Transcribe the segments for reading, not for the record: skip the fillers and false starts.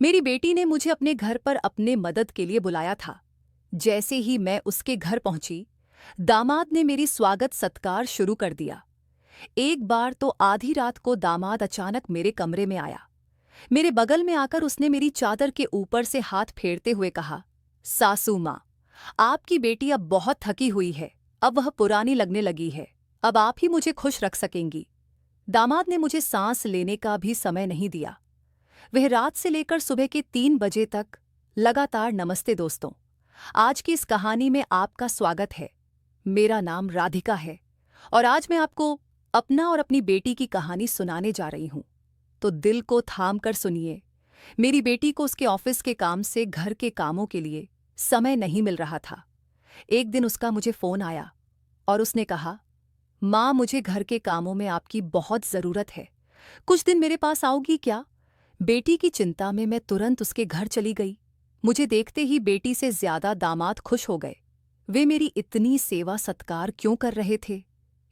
मेरी बेटी ने मुझे अपने घर पर अपने मदद के लिए बुलाया था। जैसे ही मैं उसके घर पहुंची, दामाद ने मेरी स्वागत सत्कार शुरू कर दिया। एक बार तो आधी रात को दामाद अचानक मेरे कमरे में आया। मेरे बगल में आकर उसने मेरी चादर के ऊपर से हाथ फेरते हुए कहा, सासू माँ, आपकी बेटी अब बहुत थकी हुई है, अब वह पुरानी लगने लगी है, अब आप ही मुझे खुश रख सकेंगी। दामाद ने मुझे सांस लेने का भी समय नहीं दिया। वह रात से लेकर सुबह के 3 बजे तक लगातार नमस्ते दोस्तों, आज की इस कहानी में आपका स्वागत है। मेरा नाम राधिका है और आज मैं आपको अपना और अपनी बेटी की कहानी सुनाने जा रही हूं। तो दिल को थाम कर सुनिए। मेरी बेटी को उसके ऑफिस के काम से घर के कामों के लिए समय नहीं मिल रहा था। एक दिन उसका मुझे फोन आया और उसने कहा, माँ, मुझे घर के कामों में आपकी बहुत ज़रूरत है, कुछ दिन मेरे पास आओगी क्या? बेटी की चिंता में मैं तुरंत उसके घर चली गई। मुझे देखते ही बेटी से ज्यादा दामाद खुश हो गए। वे मेरी इतनी सेवा सत्कार क्यों कर रहे थे,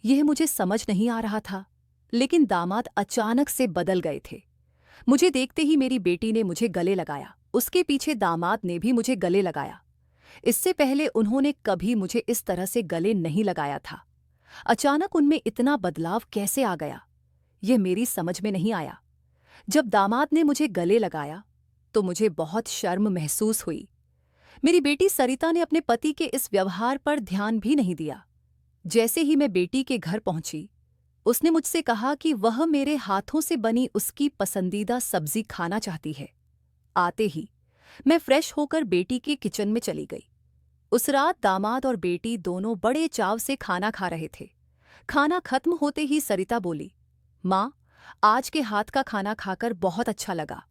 यह मुझे समझ नहीं आ रहा था। लेकिन दामाद अचानक से बदल गए थे। मुझे देखते ही मेरी बेटी ने मुझे गले लगाया, उसके पीछे दामाद ने भी मुझे गले लगाया। इससे पहले उन्होंने कभी मुझे इस तरह से गले नहीं लगाया था। अचानक उनमें इतना बदलाव कैसे आ गया, यह मेरी समझ में नहीं आया। जब दामाद ने मुझे गले लगाया तो मुझे बहुत शर्म महसूस हुई। मेरी बेटी सरिता ने अपने पति के इस व्यवहार पर ध्यान भी नहीं दिया। जैसे ही मैं बेटी के घर पहुंची, उसने मुझसे कहा कि वह मेरे हाथों से बनी उसकी पसंदीदा सब्जी खाना चाहती है। आते ही मैं फ्रेश होकर बेटी के किचन में चली गई। उस रात दामाद और बेटी दोनों बड़े चाव से खाना खा रहे थे। खाना खत्म होते ही सरिता बोली, माँ, आज के हाथ का खाना खाकर बहुत अच्छा लगा।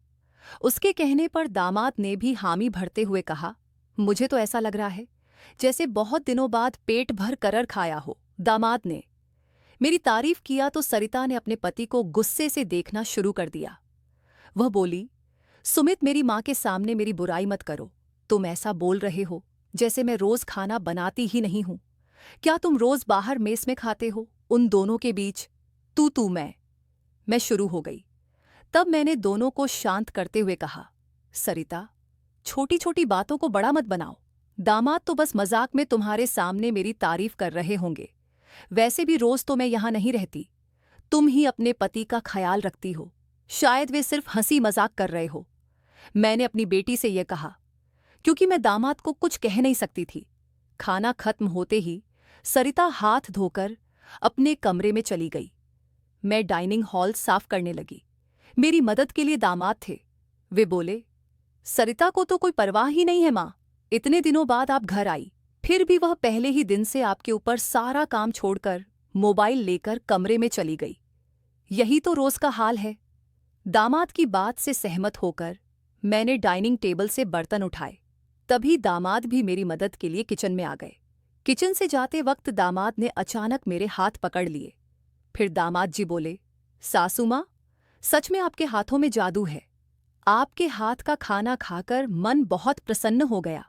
उसके कहने पर दामाद ने भी हामी भरते हुए कहा, मुझे तो ऐसा लग रहा है जैसे बहुत दिनों बाद पेट भर करर खाया हो। दामाद ने मेरी तारीफ किया तो सरिता ने अपने पति को गुस्से से देखना शुरू कर दिया। वह बोली, सुमित, मेरी माँ के सामने मेरी बुराई मत करो। तुम ऐसा बोल रहे हो जैसे मैं रोज खाना बनाती ही नहीं हूं। क्या तुम रोज बाहर मेस में खाते हो? उन दोनों के बीच तू मैं शुरू हो गई। तब मैंने दोनों को शांत करते हुए कहा, सरिता, छोटी छोटी बातों को बड़ा मत बनाओ। दामाद तो बस मजाक में तुम्हारे सामने मेरी तारीफ कर रहे होंगे। वैसे भी रोज तो मैं यहां नहीं रहती। तुम ही अपने पति का ख्याल रखती हो, शायद वे सिर्फ हंसी मजाक कर रहे हो। मैंने अपनी बेटी से यह कहा क्योंकि मैं दामाद को कुछ कह नहीं सकती थी। खाना खत्म होते ही सरिता हाथ धोकर अपने कमरे में चली गई। मैं डाइनिंग हॉल साफ करने लगी। मेरी मदद के लिए दामाद थे। वे बोले, सरिता को तो कोई परवाह ही नहीं है माँ। इतने दिनों बाद आप घर आई, फिर भी वह पहले ही दिन से आपके ऊपर सारा काम छोड़कर मोबाइल लेकर कमरे में चली गई। यही तो रोज का हाल है। दामाद की बात से सहमत होकर मैंने डाइनिंग टेबल से बर्तन उठाए। तभी दामाद भी मेरी मदद के लिए किचन में आ गए। किचन से जाते वक्त दामाद ने अचानक मेरे हाथ पकड़ लिए। फिर दामाद जी बोले, सासू माँ, सच में आपके हाथों में जादू है। आपके हाथ का खाना खाकर मन बहुत प्रसन्न हो गया।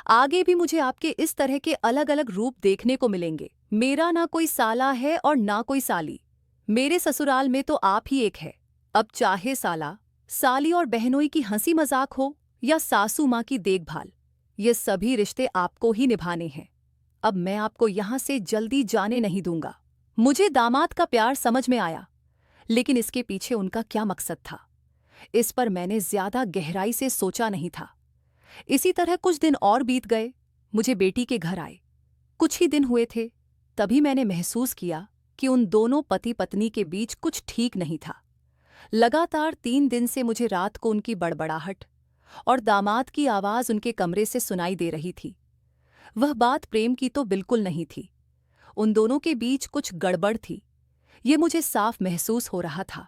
आगे भी मुझे आपके इस तरह के अलग अलग रूप देखने को मिलेंगे। मेरा ना कोई साला है और ना कोई साली। मेरे ससुराल में तो आप ही एक है। अब चाहे साला, साली और बहनोई की हंसी मजाक हो या सासू माँ की देखभाल, ये सभी रिश्ते आपको ही निभाने हैं। अब मैं आपको यहां से जल्दी जाने नहीं दूंगा। मुझे दामाद का प्यार समझ में आया, लेकिन इसके पीछे उनका क्या मकसद था, इस पर मैंने ज्यादा गहराई से सोचा नहीं था। इसी तरह कुछ दिन और बीत गए। मुझे बेटी के घर आए कुछ ही दिन हुए थे, तभी मैंने महसूस किया कि उन दोनों पति पत्नी के बीच कुछ ठीक नहीं था। लगातार 3 दिन से मुझे रात को उनकी बड़बड़ाहट और दामाद की आवाज उनके कमरे से सुनाई दे रही थी। वह बात प्रेम की तो बिल्कुल नहीं थी। उन दोनों के बीच कुछ गड़बड़ थी, ये मुझे साफ महसूस हो रहा था,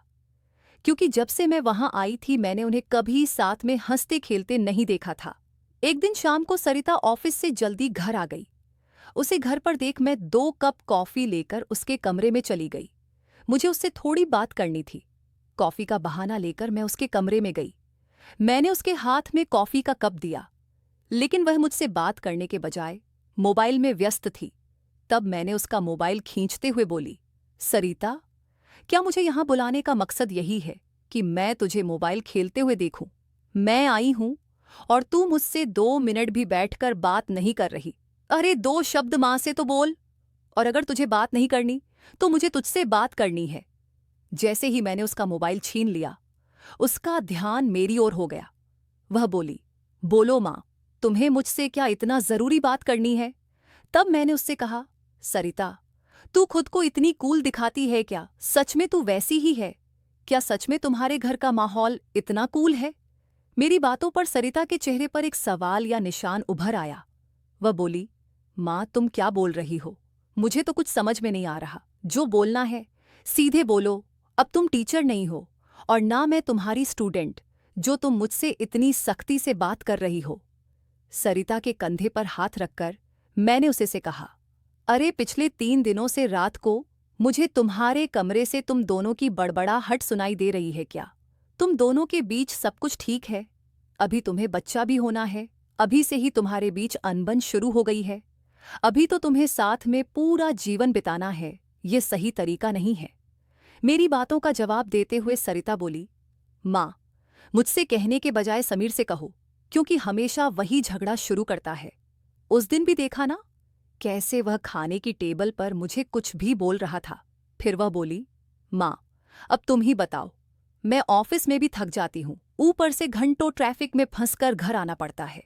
क्योंकि जब से मैं वहां आई थी मैंने उन्हें कभी साथ में हंसते खेलते नहीं देखा था। एक दिन शाम को सरिता ऑफिस से जल्दी घर आ गई। उसे घर पर देख मैं 2 कप कॉफी लेकर उसके कमरे में चली गई। मुझे उससे थोड़ी बात करनी थी। कॉफी का बहाना लेकर मैं उसके कमरे में गई। मैंने उसके हाथ में कॉफी का कप दिया, लेकिन वह मुझसे बात करने के बजाय मोबाइल में व्यस्त थी। तब मैंने उसका मोबाइल खींचते हुए बोली, सरिता, क्या मुझे यहां बुलाने का मकसद यही है कि मैं तुझे मोबाइल खेलते हुए देखूं? मैं आई हूं और तू मुझसे 2 मिनट भी बैठकर बात नहीं कर रही। अरे 2 शब्द मां से तो बोल। और अगर तुझे बात नहीं करनी तो मुझे तुझसे बात करनी है। जैसे ही मैंने उसका मोबाइल छीन लिया, उसका ध्यान मेरी ओर हो गया। वह बोली, बोलो मां, तुम्हें मुझसे क्या इतना जरूरी बात करनी है? तब मैंने उससे कहा, सरिता, तू खुद को इतनी कूल दिखाती है क्या? सच में तू वैसी ही है क्या? सच में तुम्हारे घर का माहौल इतना कूल है? मेरी बातों पर सरिता के चेहरे पर एक सवाल या निशान उभर आया। वह बोली, मां, तुम क्या बोल रही हो? मुझे तो कुछ समझ में नहीं आ रहा। जो बोलना है सीधे बोलो। अब तुम टीचर नहीं हो और ना मैं तुम्हारी स्टूडेंट, जो तुम मुझसे इतनी सख्ती से बात कर रही हो। सरिता के कंधे पर हाथ रखकर मैंने उसे से कहा, अरे पिछले 3 दिनों से रात को मुझे तुम्हारे कमरे से तुम दोनों की बड़बड़ाहट सुनाई दे रही है क्या? तुम दोनों के बीच सब कुछ ठीक है? अभी तुम्हें बच्चा भी होना है। अभी से ही तुम्हारे बीच अनबन शुरू हो गई है। अभी तो तुम्हें साथ में पूरा जीवन बिताना है। ये सही तरीका नहीं है। मेरी बातों का जवाब देते हुए सरिता बोली, मां, मुझसे कहने के बजाय समीर से कहो, क्योंकि हमेशा वही झगड़ा शुरू करता है। उस दिन भी देखा ना, कैसे वह खाने की टेबल पर मुझे कुछ भी बोल रहा था। फिर वह बोली, मां, अब तुम ही बताओ। मैं ऑफिस में भी थक जाती हूं, ऊपर से घंटों ट्रैफिक में फंसकर घर आना पड़ता है।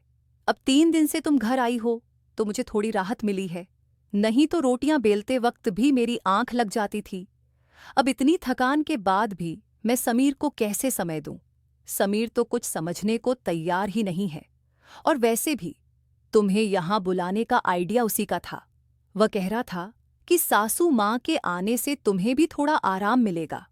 अब 3 दिन से तुम घर आई हो तो मुझे थोड़ी राहत मिली है, नहीं तो रोटियां बेलते वक्त भी मेरी आंख लग जाती थी। अब इतनी थकान के बाद भी मैं समीर को कैसे समय दूं? समीर तो कुछ समझने को तैयार ही नहीं है। और वैसे भी तुम्हें यहां बुलाने का आइडिया उसी का था। वह कह रहा था कि सासू मां के आने से तुम्हें भी थोड़ा आराम मिलेगा।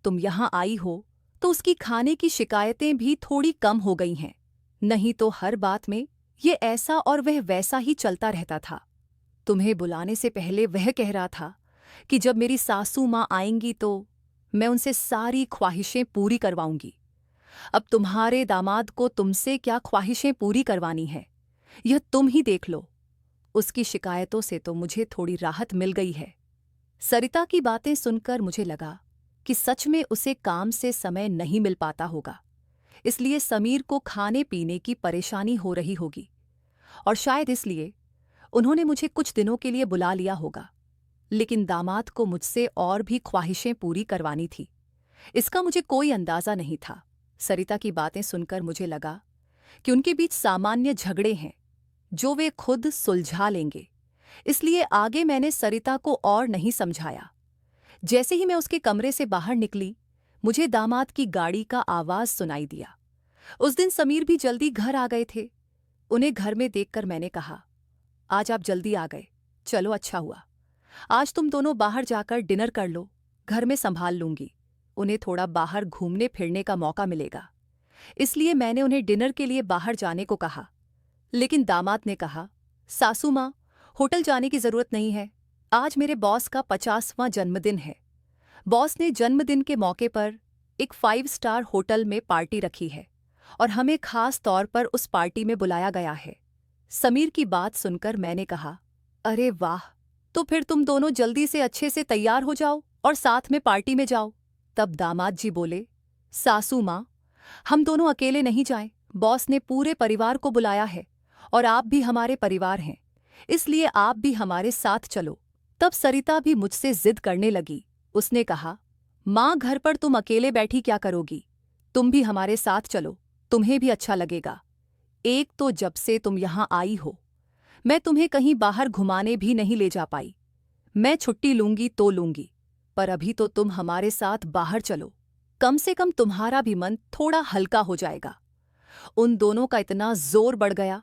तुम यहां आई हो तो उसकी खाने की शिकायतें भी थोड़ी कम हो गई हैं। नहीं तो हर बात में ये ऐसा और वह वैसा ही चलता रहता था। तुम्हें बुलाने से पहले वह कह रहा था कि जब मेरी सासू मां आएंगी तो मैं उनसे सारी ख्वाहिशें पूरी करवाऊंगी। अब तुम्हारे दामाद को तुमसे क्या ख्वाहिशें पूरी करवानी है, यह तुम ही देख लो। उसकी शिकायतों से तो मुझे थोड़ी राहत मिल गई है। सरिता की बातें सुनकर मुझे लगा कि सच में उसे काम से समय नहीं मिल पाता होगा, इसलिए समीर को खाने पीने की परेशानी हो रही होगी और शायद इसलिए उन्होंने मुझे कुछ दिनों के लिए बुला लिया होगा। लेकिन दामाद को मुझसे और भी ख्वाहिशें पूरी करवानी थी, इसका मुझे कोई अंदाजा नहीं था। सरिता की बातें सुनकर मुझे लगा कि उनके बीच सामान्य झगड़े हैं जो वे खुद सुलझा लेंगे, इसलिए आगे मैंने सरिता को और नहीं समझाया। जैसे ही मैं उसके कमरे से बाहर निकली, मुझे दामाद की गाड़ी का आवाज सुनाई दिया। उस दिन समीर भी जल्दी घर आ गए थे। उन्हें घर में देखकर मैंने कहा, आज आप जल्दी आ गए, चलो अच्छा हुआ। आज तुम दोनों बाहर जाकर डिनर कर लो, घर में संभाल लूंगी। उन्हें थोड़ा बाहर घूमने फिरने का मौका मिलेगा, इसलिए मैंने उन्हें डिनर के लिए बाहर जाने को कहा। लेकिन दामाद ने कहा, सासू मां, होटल जाने की जरूरत नहीं है। आज मेरे बॉस का 50वां जन्मदिन है। बॉस ने जन्मदिन के मौके पर एक 5 स्टार होटल में पार्टी रखी है और हमें खास तौर पर उस पार्टी में बुलाया गया है। समीर की बात सुनकर मैंने कहा, अरे वाह, तो फिर तुम दोनों जल्दी से अच्छे से तैयार हो जाओ और साथ में पार्टी में जाओ। तब दामाद जी बोले, सासू मां, हम दोनों अकेले नहीं जाएं। बॉस ने पूरे परिवार को बुलाया है और आप भी हमारे परिवार हैं, इसलिए आप भी हमारे साथ चलो। तब सरिता भी मुझसे जिद करने लगी। उसने कहा, मां, घर पर तुम अकेले बैठी क्या करोगी? तुम भी हमारे साथ चलो, तुम्हें भी अच्छा लगेगा। एक तो जब से तुम यहां आई हो, मैं तुम्हें कहीं बाहर घुमाने भी नहीं ले जा पाई। मैं छुट्टी लूंगी तो लूंगी, पर अभी तो तुम हमारे साथ बाहर चलो। कम से कम तुम्हारा भी मन थोड़ा हल्का हो जाएगा। उन दोनों का इतना जोर बढ़ गया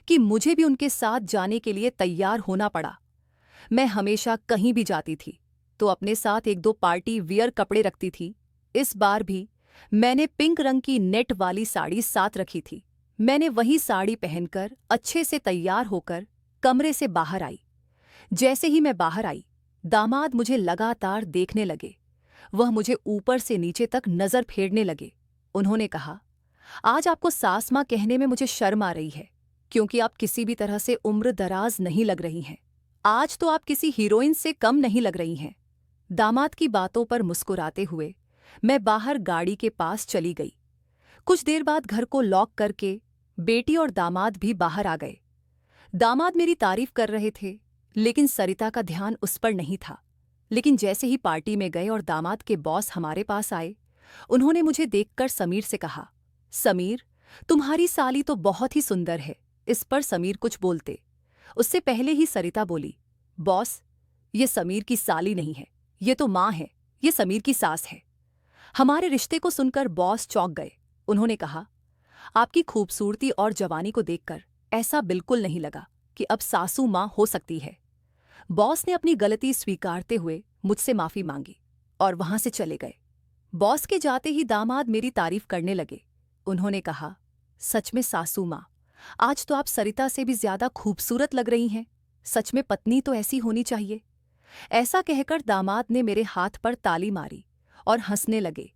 कि मुझे भी उनके साथ जाने के लिए तैयार होना पड़ा। मैं हमेशा कहीं भी जाती थी तो अपने साथ 1-2 पार्टी वियर कपड़े रखती थी। इस बार भी मैंने पिंक रंग की नेट वाली साड़ी साथ रखी थी। मैंने वही साड़ी पहनकर अच्छे से तैयार होकर कमरे से बाहर आई। जैसे ही मैं बाहर आई, दामाद मुझे लगातार देखने लगे। वह मुझे ऊपर से नीचे तक नजर फेरने लगे। उन्होंने कहा, आज आपको सास मां कहने में मुझे शर्म आ रही है, क्योंकि आप किसी भी तरह से उम्र दराज नहीं लग रही हैं। आज तो आप किसी हीरोइन से कम नहीं लग रही हैं। दामाद की बातों पर मुस्कुराते हुए मैं बाहर गाड़ी के पास चली गई। कुछ देर बाद घर को लॉक करके बेटी और दामाद भी बाहर आ गए। दामाद मेरी तारीफ कर रहे थे, लेकिन सरिता का ध्यान उस पर नहीं था। लेकिन जैसे ही पार्टी में गए और दामाद के बॉस हमारे पास आए, उन्होंने मुझे देखकर समीर से कहा, समीर, तुम्हारी साली तो बहुत ही सुंदर है। इस पर समीर कुछ बोलते, उससे पहले ही सरिता बोली, बॉस, ये समीर की साली नहीं है, ये तो माँ है, ये समीर की सास है। हमारे रिश्ते को सुनकर बॉस चौंक गए। उन्होंने कहा, आपकी खूबसूरती और जवानी को देखकर ऐसा बिल्कुल नहीं लगा कि अब सासू माँ हो सकती है। बॉस ने अपनी गलती स्वीकारते हुए मुझसे माफी मांगी और वहां से चले गए। बॉस के जाते ही दामाद मेरी तारीफ करने लगे। उन्होंने कहा, सच में सासू माँ, आज तो आप सरिता से भी ज्यादा खूबसूरत लग रही हैं। सच में पत्नी तो ऐसी होनी चाहिए। ऐसा कहकर दामाद ने मेरे हाथ पर ताली मारी और हंसने लगे,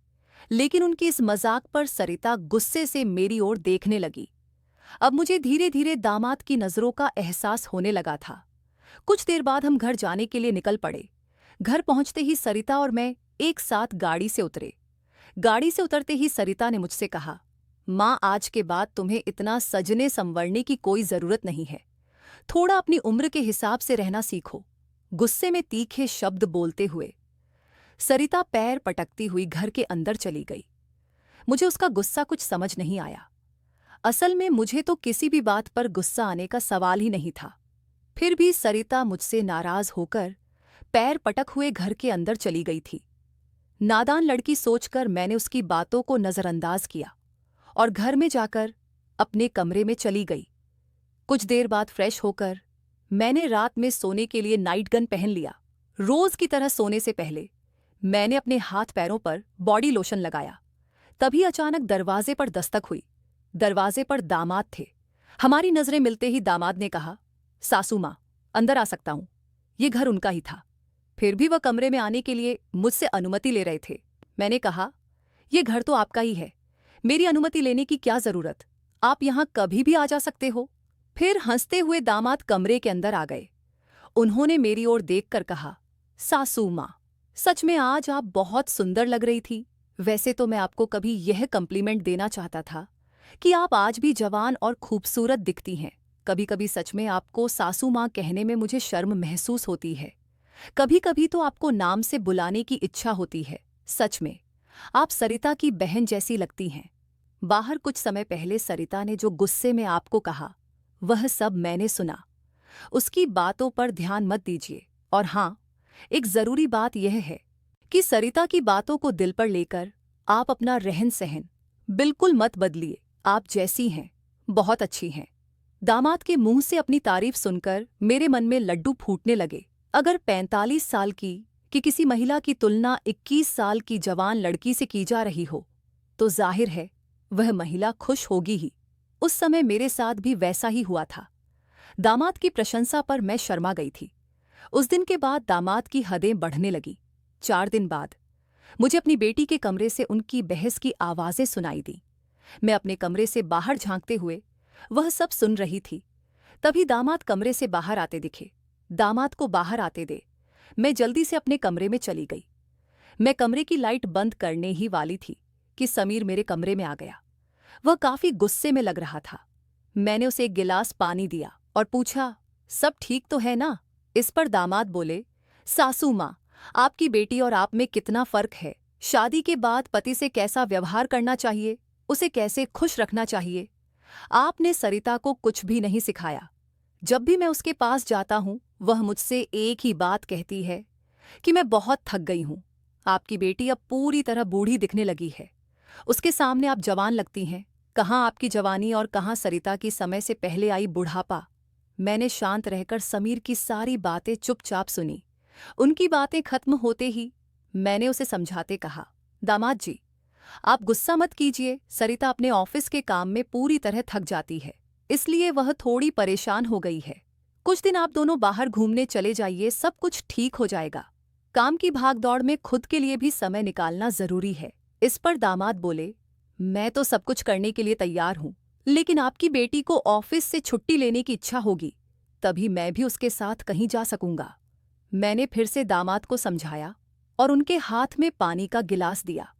लेकिन उनकी इस मजाक पर सरिता गुस्से से मेरी ओर देखने लगी। अब मुझे धीरे धीरे दामाद की नजरों का एहसास होने लगा था। कुछ देर बाद हम घर जाने के लिए निकल पड़े। घर पहुंचते ही सरिता और मैं एक साथ गाड़ी से उतरे। गाड़ी से उतरते ही सरिता ने मुझसे कहा, माँ, आज के बाद तुम्हें इतना सजने संवरने की कोई जरूरत नहीं है। थोड़ा अपनी उम्र के हिसाब से रहना सीखो। गुस्से में तीखे शब्द बोलते हुए सरिता पैर पटकती हुई घर के अंदर चली गई। मुझे उसका गुस्सा कुछ समझ नहीं आया। असल में मुझे तो किसी भी बात पर गुस्सा आने का सवाल ही नहीं था। फिर भी सरिता मुझसे नाराज होकर पैर पटक हुए घर के अंदर चली गई थी। नादान लड़की सोचकर मैंने उसकी बातों को नजरअंदाज किया और घर में जाकर अपने कमरे में चली गई। कुछ देर बाद फ्रेश होकर मैंने रात में सोने के लिए नाइट गन पहन लिया। रोज की तरह सोने से पहले मैंने अपने हाथ पैरों पर बॉडी लोशन लगाया। तभी अचानक दरवाजे पर दस्तक हुई। दरवाजे पर दामाद थे। हमारी नजरें मिलते ही दामाद ने कहा, सासू माँ, अंदर आ सकता हूं। ये घर उनका ही था, फिर भी वह कमरे में आने के लिए मुझसे अनुमति ले रहे थे। मैंने कहा, ये घर तो आपका ही है, मेरी अनुमति लेने की क्या जरूरत, आप यहां कभी भी आ जा सकते हो। फिर हंसते हुए दामाद कमरे के अंदर आ गए। उन्होंने मेरी ओर देखकर कहा, सासू माँ, सच में आज आप बहुत सुंदर लग रही थी। वैसे तो मैं आपको कभी यह कम्प्लीमेंट देना चाहता था कि आप आज भी जवान और खूबसूरत दिखती हैं। कभी कभी सच में आपको सासू माँ कहने में मुझे शर्म महसूस होती है। कभी कभी तो आपको नाम से बुलाने की इच्छा होती है। सच में आप सरिता की बहन जैसी लगती हैं। बाहर कुछ समय पहले सरिता ने जो गुस्से में आपको कहा, वह सब मैंने सुना। उसकी बातों पर ध्यान मत दीजिए। और हाँ, एक जरूरी बात यह है कि सरिता की बातों को दिल पर लेकर आप अपना रहन सहन बिल्कुल मत बदलिए। आप जैसी हैं, बहुत अच्छी हैं। दामाद के मुंह से अपनी तारीफ सुनकर मेरे मन में लड्डू फूटने लगे। अगर 45 साल की किसी महिला की तुलना 21 साल की जवान लड़की से की जा रही हो, तो जाहिर है वह महिला खुश होगी ही। उस समय मेरे साथ भी वैसा ही हुआ था। दामाद की प्रशंसा पर मैं शर्मा गई थी। उस दिन के बाद दामाद की हदें बढ़ने लगी। 4 दिन बाद मुझे अपनी बेटी के कमरे से उनकी बहस की आवाजें सुनाई दी। मैं अपने कमरे से बाहर झांकते हुए वह सब सुन रही थी। तभी दामाद कमरे से बाहर आते दिखे। दामाद को बाहर आते दे मैं जल्दी से अपने कमरे में चली गई। मैं कमरे की लाइट बंद करने ही वाली थी कि समीर मेरे कमरे में आ गया। वह काफी गुस्से में लग रहा था। मैंने उसे एक गिलास पानी दिया और पूछा, सब ठीक तो है ना? इस पर दामाद बोले, सासू माँ, आपकी बेटी और आप में कितना फर्क है। शादी के बाद पति से कैसा व्यवहार करना चाहिए, उसे कैसे खुश रखना चाहिए, आपने सरिता को कुछ भी नहीं सिखाया। जब भी मैं उसके पास जाता हूं, वह मुझसे एक ही बात कहती है कि मैं बहुत थक गई हूं। आपकी बेटी अब पूरी तरह बूढ़ी दिखने लगी है। उसके सामने आप जवान लगती हैं। कहाँ आपकी जवानी और कहाँ सरिता की समय से पहले आई बुढ़ापा। मैंने शांत रहकर समीर की सारी बातें चुपचाप सुनी। उनकी बातें खत्म होते ही मैंने उसे समझाते कहा, दामाद जी, आप गुस्सा मत कीजिए। सरिता अपने ऑफिस के काम में पूरी तरह थक जाती है, इसलिए वह थोड़ी परेशान हो गई है। कुछ दिन आप दोनों बाहर घूमने चले जाइए, सब कुछ ठीक हो जाएगा। काम की भागदौड़ में खुद के लिए भी समय निकालना जरूरी है। इस पर दामाद बोले, मैं तो सब कुछ करने के लिए तैयार हूं, लेकिन आपकी बेटी को ऑफिस से छुट्टी लेने की इच्छा होगी, तभी मैं भी उसके साथ कहीं जा सकूंगा। मैंने फिर से दामाद को समझाया और उनके हाथ में पानी का गिलास दिया।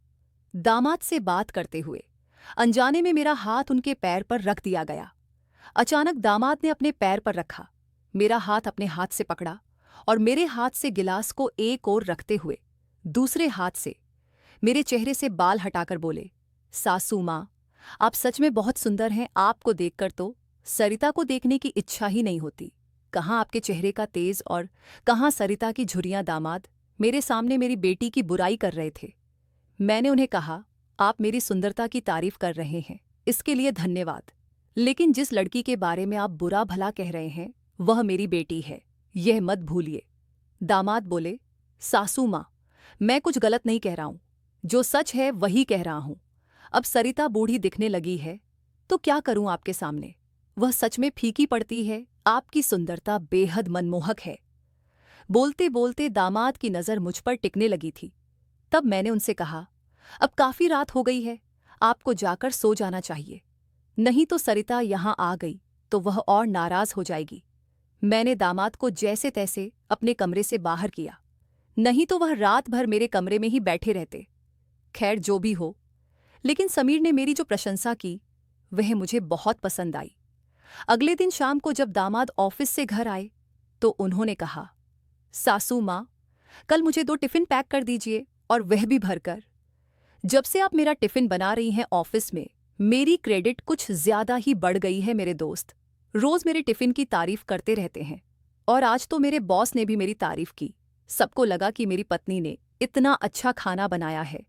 दामाद से बात करते हुए अनजाने में मेरा हाथ उनके पैर पर रख दिया गया। अचानक दामाद ने अपने पैर पर रखा, मेरा हाथ अपने हाथ से पकड़ा और मेरे हाथ से गिलास को एक ओर रखते हुए दूसरे हाथ से मेरे चेहरे से बाल हटाकर बोले, सासू माँ, आप सच में बहुत सुंदर हैं। आपको देखकर तो सरिता को देखने की इच्छा ही नहीं होती। कहाँ आपके चेहरे का तेज और कहाँ सरिता की झुर्रियां। दामाद मेरे सामने मेरी बेटी की बुराई कर रहे थे। मैंने उन्हें कहा, आप मेरी सुंदरता की तारीफ कर रहे हैं, इसके लिए धन्यवाद, लेकिन जिस लड़की के बारे में आप बुरा भला कह रहे हैं वह मेरी बेटी है, यह मत भूलिए। दामाद बोले, सासू माँ, मैं कुछ गलत नहीं कह रहा हूं, जो सच है वही कह रहा हूं। अब सरिता बूढ़ी दिखने लगी है तो क्या करूं आपके सामने, वह सच में फीकी पड़ती है। आपकी सुंदरता बेहद मनमोहक है। बोलते बोलते दामाद की नज़र मुझ पर टिकने लगी थी। तब मैंने उनसे कहा, अब काफ़ी रात हो गई है, आपको जाकर सो जाना चाहिए, नहीं तो सरिता यहाँ आ गई तो वह और नाराज़ हो जाएगी। मैंने दामाद को जैसे तैसे अपने कमरे से बाहर किया, नहीं तो वह रात भर मेरे कमरे में ही बैठे रहते। खैर जो भी हो, लेकिन समीर ने मेरी जो प्रशंसा की वह मुझे बहुत पसंद आई। अगले दिन शाम को जब दामाद ऑफिस से घर आए तो उन्होंने कहा, सासू माँ, कल मुझे 2 टिफ़िन पैक कर दीजिए और वह भी भरकर। जब से आप मेरा टिफ़िन बना रही हैं ऑफिस में, मेरी क्रेडिट कुछ ज़्यादा ही बढ़ गई है। मेरे दोस्त रोज़ मेरे टिफ़िन की तारीफ करते रहते हैं और आज तो मेरे बॉस ने भी मेरी तारीफ की। सबको लगा कि मेरी पत्नी ने इतना अच्छा खाना बनाया है,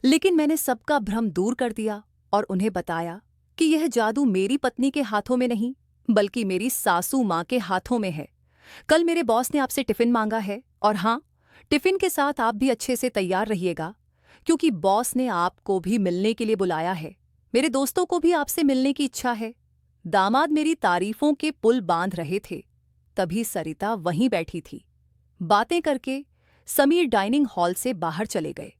लेकिन मैंने सबका भ्रम दूर कर दिया और उन्हें बताया कि यह जादू मेरी पत्नी के हाथों में नहीं बल्कि मेरी सासू माँ के हाथों में है। कल मेरे बॉस ने आपसे टिफ़िन मांगा है और हाँ, टिफ़िन के साथ आप भी अच्छे से तैयार रहिएगा क्योंकि बॉस ने आपको भी मिलने के लिए बुलाया है। मेरे दोस्तों को भी आपसे मिलने की इच्छा है। दामाद मेरी तारीफों के पुल बांध रहे थे, तभी सरिता वहीं बैठी थी। बातें करके समीर डाइनिंग हॉल से बाहर चले गए।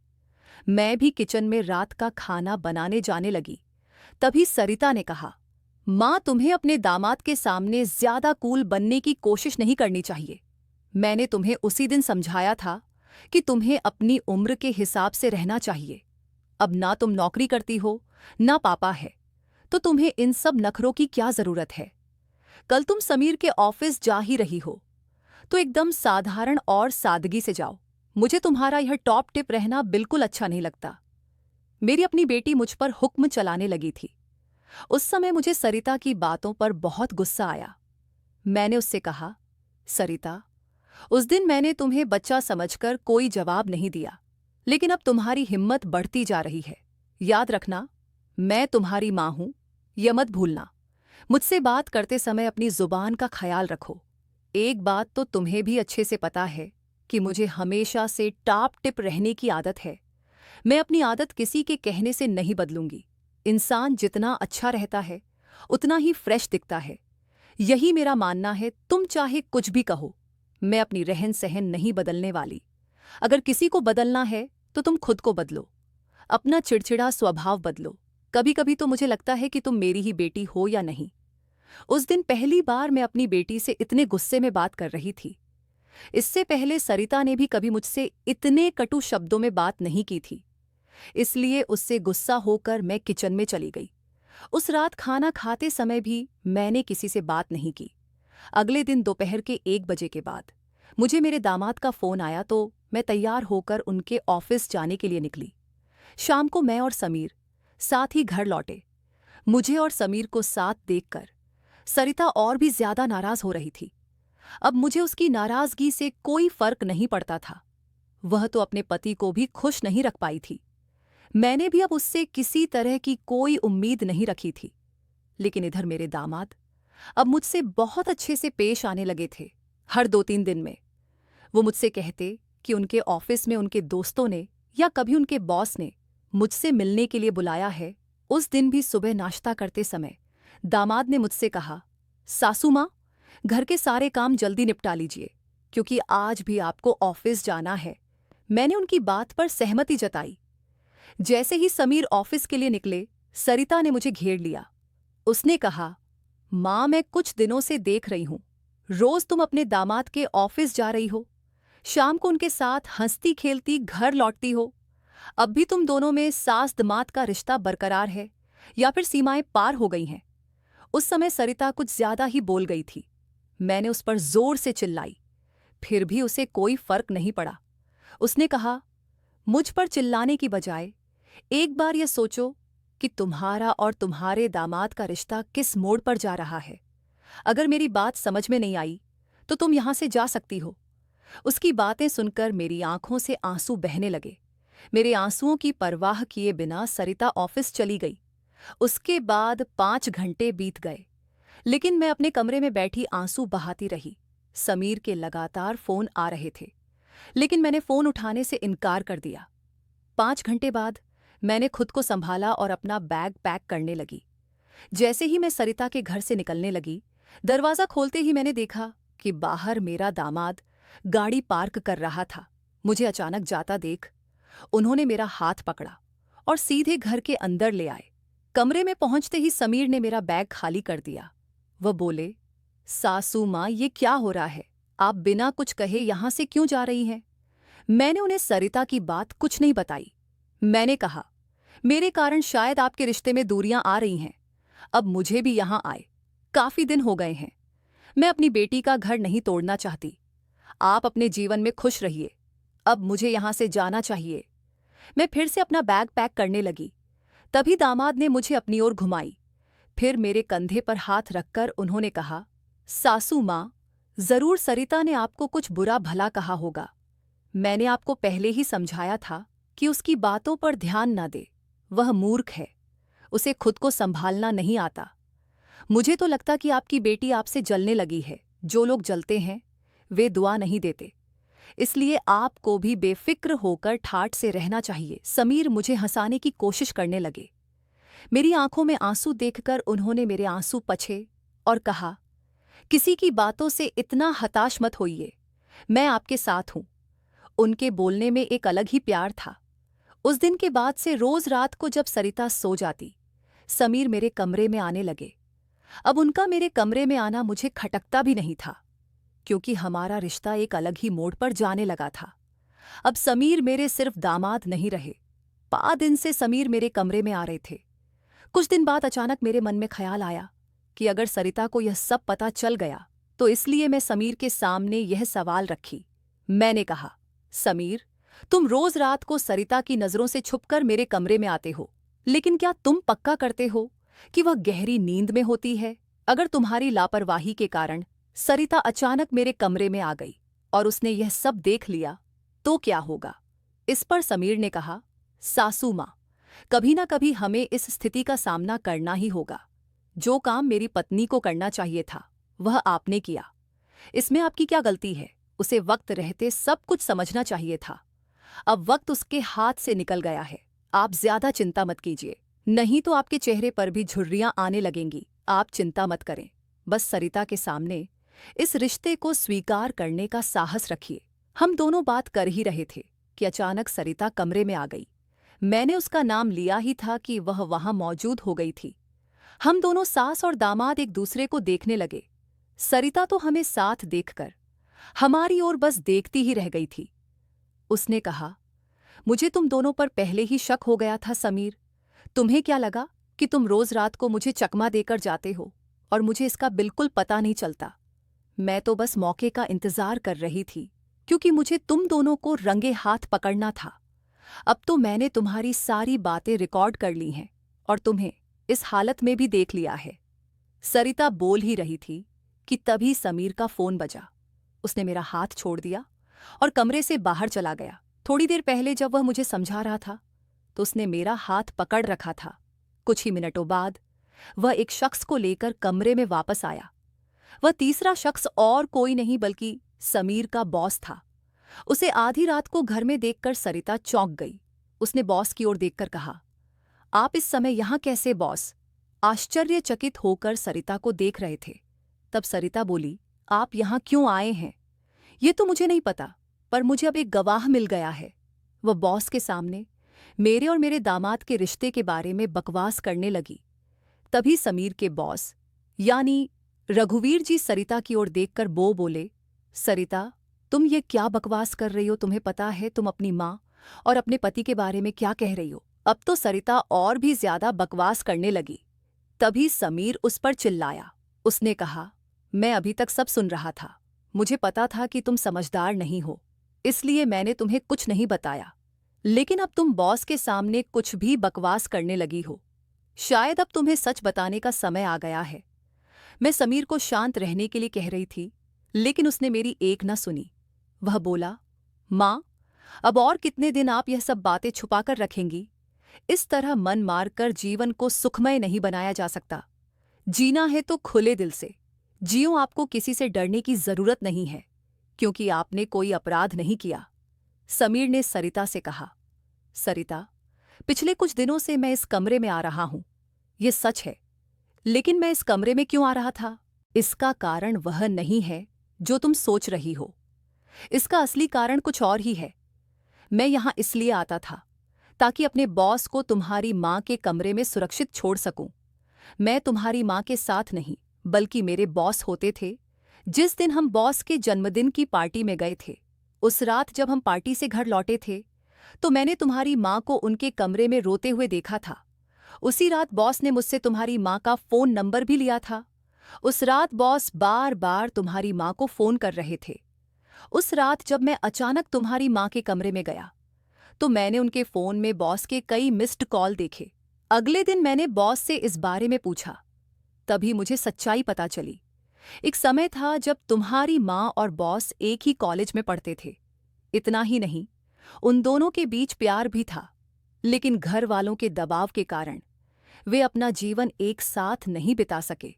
मैं भी किचन में रात का खाना बनाने जाने लगी। तभी सरिता ने कहा, माँ, तुम्हें अपने दामाद के सामने ज्यादा कूल बनने की कोशिश नहीं करनी चाहिए। मैंने तुम्हें उसी दिन समझाया था कि तुम्हें अपनी उम्र के हिसाब से रहना चाहिए। अब ना तुम नौकरी करती हो ना पापा है, तो तुम्हें इन सब नखरों की क्या जरूरत है। कल तुम समीर के ऑफिस जा ही रही हो तो एकदम साधारण और सादगी से जाओ। मुझे तुम्हारा यह टॉप टिप रहना बिल्कुल अच्छा नहीं लगता। मेरी अपनी बेटी मुझ पर हुक्म चलाने लगी थी। उस समय मुझे सरिता की बातों पर बहुत गुस्सा आया। मैंने उससे कहा, सरिता, उस दिन मैंने तुम्हें बच्चा समझकर कोई जवाब नहीं दिया, लेकिन अब तुम्हारी हिम्मत बढ़ती जा रही है। याद रखना, मैं तुम्हारी माँ हूं, यह मत भूलना। मुझसे बात करते समय अपनी जुबान का ख्याल रखो। एक बात तो तुम्हें भी अच्छे से पता है कि मुझे हमेशा से टॉप टिप रहने की आदत है। मैं अपनी आदत किसी के कहने से नहीं बदलूंगी। इंसान जितना अच्छा रहता है उतना ही फ्रेश दिखता है, यही मेरा मानना है। तुम चाहे कुछ भी कहो, मैं अपनी रहन सहन नहीं बदलने वाली। अगर किसी को बदलना है तो तुम खुद को बदलो, अपना चिड़चिड़ा स्वभाव बदलो। कभी कभी तो मुझे लगता है कि तुम मेरी ही बेटी हो या नहीं। उस दिन पहली बार मैं अपनी बेटी से इतने गुस्से में बात कर रही थी। इससे पहले सरिता ने भी कभी मुझसे इतने कटु शब्दों में बात नहीं की थी। इसलिए उससे गुस्सा होकर मैं किचन में चली गई। उस रात खाना खाते समय भी मैंने किसी से बात नहीं की। अगले दिन दोपहर के 1 बजे के बाद मुझे मेरे दामाद का फ़ोन आया तो मैं तैयार होकर उनके ऑफिस जाने के लिए निकली। शाम को मैं और समीर साथ ही घर लौटे। मुझे और समीर को साथ देखकर सरिता और भी ज्यादा नाराज हो रही थी। अब मुझे उसकी नाराजगी से कोई फर्क नहीं पड़ता था। वह तो अपने पति को भी खुश नहीं रख पाई थी। मैंने भी अब उससे किसी तरह की कोई उम्मीद नहीं रखी थी। लेकिन इधर मेरे दामाद अब मुझसे बहुत अच्छे से पेश आने लगे थे। हर 2-3 दिन में वो मुझसे कहते कि उनके ऑफिस में उनके दोस्तों ने या कभी उनके बॉस ने मुझसे मिलने के लिए बुलाया है। उस दिन भी सुबह नाश्ता करते समय दामाद ने मुझसे कहा, सासू माँ, घर के सारे काम जल्दी निपटा लीजिए क्योंकि आज भी आपको ऑफिस जाना है। मैंने उनकी बात पर सहमति जताई। जैसे ही समीर ऑफिस के लिए निकले, सरिता ने मुझे घेर लिया। उसने कहा, माँ, मैं कुछ दिनों से देख रही हूं, रोज तुम अपने दामाद के ऑफिस जा रही हो, शाम को उनके साथ हंसती खेलती घर लौटती हो। अब भी तुम दोनों में सास दमाद का रिश्ता बरकरार है। या फिर सीमाएं पार हो गई हैं? उस समय सरिता कुछ ज्यादा ही बोल गई थी। मैंने उस पर जोर से चिल्लाई, फिर भी उसे कोई फर्क नहीं पड़ा। उसने कहा, मुझ पर चिल्लाने की बजाय एक बार यह सोचो कि तुम्हारा और तुम्हारे दामाद का रिश्ता किस मोड़ पर जा रहा है। अगर मेरी बात समझ में नहीं आई तो तुम यहां से जा सकती हो। उसकी बातें सुनकर मेरी आंखों से आंसू बहने लगे। मेरे आंसुओं की परवाह किए बिना सरिता ऑफिस चली गई। उसके बाद 5 घंटे बीत गए, लेकिन मैं अपने कमरे में बैठी आंसू बहाती रही। समीर के लगातार फोन आ रहे थे, लेकिन मैंने फोन उठाने से इनकार कर दिया। 5 घंटे बाद मैंने खुद को संभाला और अपना बैग पैक करने लगी। जैसे ही मैं सरिता के घर से निकलने लगी, दरवाजा खोलते ही मैंने देखा कि बाहर मेरा दामाद गाड़ी पार्क कर रहा था। मुझे अचानक जाता देख उन्होंने मेरा हाथ पकड़ा और सीधे घर के अंदर ले आए। कमरे में पहुंचते ही समीर ने मेरा बैग खाली कर दिया। वह बोले, सासू माँ, ये क्या हो रहा है? आप बिना कुछ कहे यहां से क्यों जा रही हैं? मैंने उन्हें सरिता की बात कुछ नहीं बताई। मैंने कहा, मेरे कारण शायद आपके रिश्ते में दूरियां आ रही हैं। अब मुझे भी यहां आए काफी दिन हो गए हैं। मैं अपनी बेटी का घर नहीं तोड़ना चाहती। आप अपने जीवन में खुश रहिए। अब मुझे यहां से जाना चाहिए। मैं फिर से अपना बैग पैक करने लगी। तभी दामाद ने मुझे अपनी ओर घुमाई। फिर मेरे कंधे पर हाथ रखकर उन्होंने कहा, सासू माँ, जरूर सरिता ने आपको कुछ बुरा भला कहा होगा। मैंने आपको पहले ही समझाया था कि उसकी बातों पर ध्यान न दे। वह मूर्ख है, उसे खुद को संभालना नहीं आता। मुझे तो लगता कि आपकी बेटी आपसे जलने लगी है। जो लोग जलते हैं वे दुआ नहीं देते, इसलिए आपको भी बेफिक्र होकर ठाठ से रहना चाहिए। समीर मुझे हंसाने की कोशिश करने लगे। मेरी आंखों में आंसू देखकर उन्होंने मेरे आंसू पछे और कहा, किसी की बातों से इतना हताश मत होइए, मैं आपके साथ हूं। उनके बोलने में एक अलग ही प्यार था। उस दिन के बाद से रोज रात को जब सरिता सो जाती, समीर मेरे कमरे में आने लगे। अब उनका मेरे कमरे में आना मुझे खटकता भी नहीं था, क्योंकि हमारा रिश्ता एक अलग ही मोड़ पर जाने लगा था। अब समीर मेरे सिर्फ दामाद नहीं रहे। 5 दिन से समीर मेरे कमरे में आ रहे थे। कुछ दिन बाद अचानक मेरे मन में ख्याल आया कि अगर सरिता को यह सब पता चल गया तो इसलिए मैं समीर के सामने यह सवाल रखी। मैंने कहा, समीर, तुम रोज रात को सरिता की नजरों से छुपकर मेरे कमरे में आते हो, लेकिन क्या तुम पक्का करते हो कि वह गहरी नींद में होती है? अगर तुम्हारी लापरवाही के कारण सरिता अचानक मेरे कमरे में आ गई और उसने यह सब देख लिया तो क्या होगा? इस पर समीर ने कहा, सासू माँ, कभी ना कभी हमें इस स्थिति का सामना करना ही होगा। जो काम मेरी पत्नी को करना चाहिए था वह आपने किया। इसमें आपकी क्या गलती है? उसे वक्त रहते सब कुछ समझना चाहिए था। अब वक्त उसके हाथ से निकल गया है। आप ज्यादा चिंता मत कीजिए, नहीं तो आपके चेहरे पर भी झुर्रियां आने लगेंगी। आप चिंता मत करें, बस सरिता के सामने इस रिश्ते को स्वीकार करने का साहस रखिए। हम दोनों बात कर ही रहे थे कि अचानक सरिता कमरे में आ गई। मैंने उसका नाम लिया ही था कि वह वहां मौजूद हो गई थी। हम दोनों सास और दामाद एक दूसरे को देखने लगे। सरिता तो हमें साथ देखकर हमारी ओर बस देखती ही रह गई थी। उसने कहा, मुझे तुम दोनों पर पहले ही शक हो गया था समीर। तुम्हें क्या लगा कि तुम रोज रात को मुझे चकमा देकर जाते हो और मुझे इसका बिल्कुल पता नहीं चलता? मैं तो बस मौके का इंतजार कर रही थी, क्योंकि मुझे तुम दोनों को रंगे हाथ पकड़ना था। अब तो मैंने तुम्हारी सारी बातें रिकॉर्ड कर ली हैं और तुम्हें इस हालत में भी देख लिया है। सरिता बोल ही रही थी कि तभी समीर का फोन बजा। उसने मेरा हाथ छोड़ दिया और कमरे से बाहर चला गया। थोड़ी देर पहले जब वह मुझे समझा रहा था तो उसने मेरा हाथ पकड़ रखा था। कुछ ही मिनटों बाद वह एक शख्स को लेकर कमरे में वापस आया। वह तीसरा शख्स और कोई नहीं बल्कि समीर का बॉस था। उसे आधी रात को घर में देखकर सरिता चौंक गई। उसने बॉस की ओर देखकर कहा, आप इस समय यहां कैसे बॉस? आश्चर्यचकित होकर सरिता को देख रहे थे। तब सरिता बोली, आप यहां क्यों आए हैं ये तो मुझे नहीं पता, पर मुझे अब एक गवाह मिल गया है। वह बॉस के सामने मेरे और मेरे दामाद के रिश्ते के बारे में बकवास करने लगी। तभी समीर के बॉस यानी रघुवीर जी सरिता की ओर देखकर बोले, सरिता, तुम ये क्या बकवास कर रही हो? तुम्हें पता है तुम अपनी माँ और अपने पति के बारे में क्या कह रही हो? अब तो सरिता और भी ज्यादा बकवास करने लगी। तभी समीर उस पर चिल्लाया। उसने कहा, मैं अभी तक सब सुन रहा था। मुझे पता था कि तुम समझदार नहीं हो, इसलिए मैंने तुम्हें कुछ नहीं बताया। लेकिन अब तुम बॉस के सामने कुछ भी बकवास करने लगी हो। शायद अब तुम्हें सच बताने का समय आ गया है। मैं समीर को शांत रहने के लिए कह रही थी, लेकिन उसने मेरी एक न सुनी। वह बोला, माँ, अब और कितने दिन आप यह सब बातें छुपाकर रखेंगी? इस तरह मन मारकर जीवन को सुखमय नहीं बनाया जा सकता। जीना है तो खुले दिल से जियो। आपको किसी से डरने की जरूरत नहीं है, क्योंकि आपने कोई अपराध नहीं किया। समीर ने सरिता से कहा, सरिता, पिछले कुछ दिनों से मैं इस कमरे में आ रहा हूं, यह सच है। लेकिन मैं इस कमरे में क्यों आ रहा था, इसका कारण वह नहीं है जो तुम सोच रही हो। इसका असली कारण कुछ और ही है। मैं यहां इसलिए आता था ताकि अपने बॉस को तुम्हारी मां के कमरे में सुरक्षित छोड़ सकूं। मैं तुम्हारी मां के साथ नहीं, बल्कि मेरे बॉस होते थे। जिस दिन हम बॉस के जन्मदिन की पार्टी में गए थे, उस रात जब हम पार्टी से घर लौटे थे, तो मैंने तुम्हारी मां को उनके कमरे में रोते हुए देखा था। उसी रात बॉस ने मुझसे तुम्हारी मां का फोन नंबर भी लिया था। उस रात बॉस बार बार तुम्हारी मां को फोन कर रहे थे। उस रात जब मैं अचानक तुम्हारी मां के कमरे में गया, तो मैंने उनके फोन में बॉस के कई मिस्ड कॉल देखे। अगले दिन मैंने बॉस से इस बारे में पूछा, तभी मुझे सच्चाई पता चली। एक समय था जब तुम्हारी मां और बॉस एक ही कॉलेज में पढ़ते थे। इतना ही नहीं, उन दोनों के बीच प्यार भी था, लेकिन घर वालों के दबाव के कारण वे अपना जीवन एक साथ नहीं बिता सके।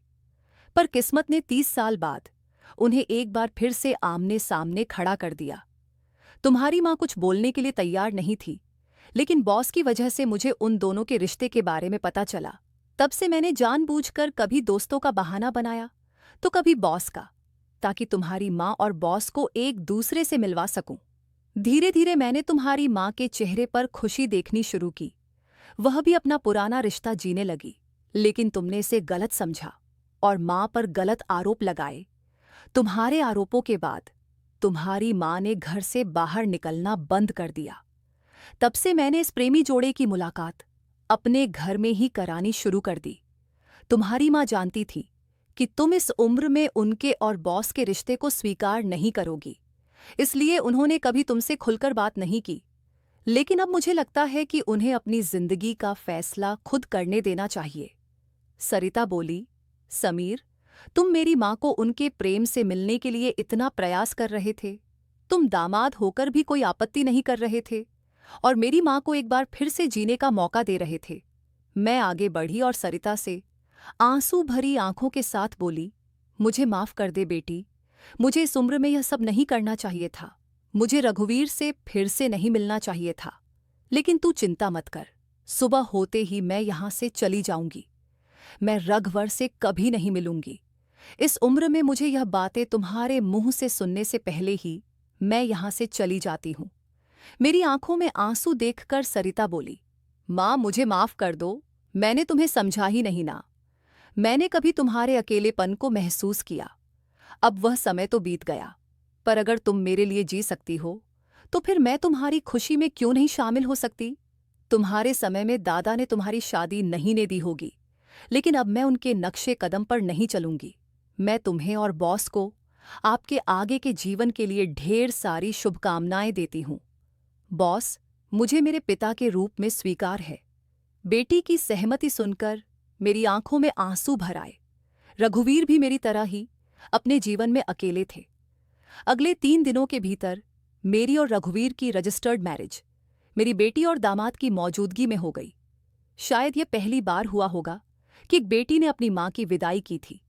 पर किस्मत ने 30 साल बाद उन्हें एक बार फिर से आमने सामने खड़ा कर दिया। तुम्हारी मां कुछ बोलने के लिए तैयार नहीं थी, लेकिन बॉस की वजह से मुझे उन दोनों के रिश्ते के बारे में पता चला। तब से मैंने जानबूझकर कभी दोस्तों का बहाना बनाया तो कभी बॉस का, ताकि तुम्हारी मां और बॉस को एक दूसरे से मिलवा सकूं। धीरे धीरे मैंने तुम्हारी मां के चेहरे पर खुशी देखनी शुरू की। वह भी अपना पुराना रिश्ता जीने लगी, लेकिन तुमने इसे गलत समझा और मां पर गलत आरोप लगाए। तुम्हारे आरोपों के बाद तुम्हारी मां ने घर से बाहर निकलना बंद कर दिया। तब से मैंने इस प्रेमी जोड़े की मुलाकात अपने घर में ही करानी शुरू कर दी। तुम्हारी मां जानती थी कि तुम इस उम्र में उनके और बॉस के रिश्ते को स्वीकार नहीं करोगी, इसलिए उन्होंने कभी तुमसे खुलकर बात नहीं की। लेकिन अब मुझे लगता है कि उन्हें अपनी जिंदगी का फैसला खुद करने देना चाहिए। सरिता बोली, समीर, तुम मेरी मां को उनके प्रेम से मिलने के लिए इतना प्रयास कर रहे थे। तुम दामाद होकर भी कोई आपत्ति नहीं कर रहे थे और मेरी मां को एक बार फिर से जीने का मौका दे रहे थे। मैं आगे बढ़ी और सरिता से आंसू भरी आंखों के साथ बोली, मुझे माफ कर दे बेटी, मुझे इस उम्र में यह सब नहीं करना चाहिए था। मुझे रघुवीर से फिर से नहीं मिलना चाहिए था। लेकिन तू चिंता मत कर, सुबह होते ही मैं यहां से चली जाऊंगी। मैं रघुवर से कभी नहीं मिलूंगी। इस उम्र में मुझे यह बातें तुम्हारे मुंह से सुनने से पहले ही मैं यहां से चली जाती हूं। मेरी आंखों में आंसू देखकर सरिता बोली, मां, मुझे माफ कर दो, मैंने तुम्हें समझा ही नहीं ना। मैंने कभी तुम्हारे अकेलेपन को महसूस किया। अब वह समय तो बीत गया, पर अगर तुम मेरे लिए जी सकती हो, तो फिर मैं तुम्हारी खुशी में क्यों नहीं शामिल हो सकती? तुम्हारे समय में दादा ने तुम्हारी शादी नहीं ने दी होगी, लेकिन अब मैं उनके नक्शे कदम पर नहीं चलूंगी। मैं तुम्हें और बॉस को आपके आगे के जीवन के लिए ढेर सारी शुभकामनाएं देती हूं। बॉस, मुझे मेरे पिता के रूप में स्वीकार है। बेटी की सहमति सुनकर मेरी आंखों में आंसू भर आए। रघुवीर भी मेरी तरह ही अपने जीवन में अकेले थे। अगले 3 दिनों के भीतर मेरी और रघुवीर की रजिस्टर्ड मैरिज मेरी बेटी और दामाद की मौजूदगी में हो गई। शायद यह पहली बार हुआ होगा कि एक बेटी ने अपनी मां की विदाई की थी।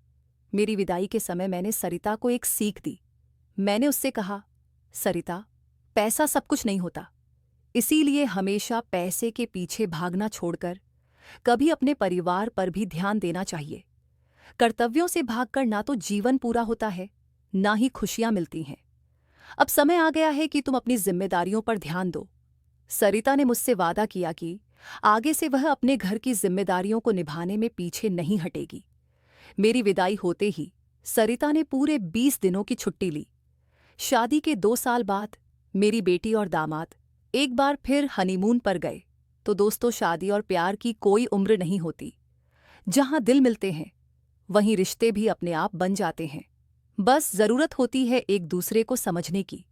मेरी विदाई के समय मैंने सरिता को एक सीख दी। मैंने उससे कहा, सरिता, पैसा सब कुछ नहीं होता, इसीलिए हमेशा पैसे के पीछे भागना छोड़कर कभी अपने परिवार पर भी ध्यान देना चाहिए। कर्तव्यों से भागकर ना तो जीवन पूरा होता है, ना ही खुशियां मिलती हैं। अब समय आ गया है कि तुम अपनी जिम्मेदारियों पर ध्यान दो। सरिता ने मुझसे वादा किया कि आगे से वह अपने घर की जिम्मेदारियों को निभाने में पीछे नहीं हटेगी। मेरी विदाई होते ही सरिता ने पूरे 20 दिनों की छुट्टी ली। शादी के 2 साल बाद मेरी बेटी और दामाद एक बार फिर हनीमून पर गए। तो दोस्तों, शादी और प्यार की कोई उम्र नहीं होती। जहां दिल मिलते हैं वहीं रिश्ते भी अपने आप बन जाते हैं। बस जरूरत होती है एक दूसरे को समझने की।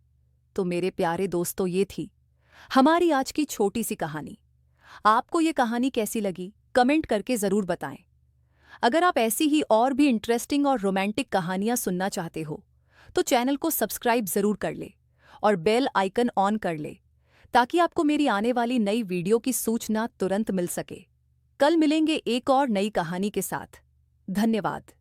तो मेरे प्यारे दोस्तों, ये थी हमारी आज की छोटी सी कहानी। आपको ये कहानी कैसी लगी कमेंट करके ज़रूर बताएं। अगर आप ऐसी ही और भी इंटरेस्टिंग और रोमांटिक कहानियां सुनना चाहते हो तो चैनल को सब्सक्राइब ज़रूर कर ले और बेल आइकन ऑन कर ले, ताकि आपको मेरी आने वाली नई वीडियो की सूचना तुरंत मिल सके। कल मिलेंगे एक और नई कहानी के साथ। धन्यवाद।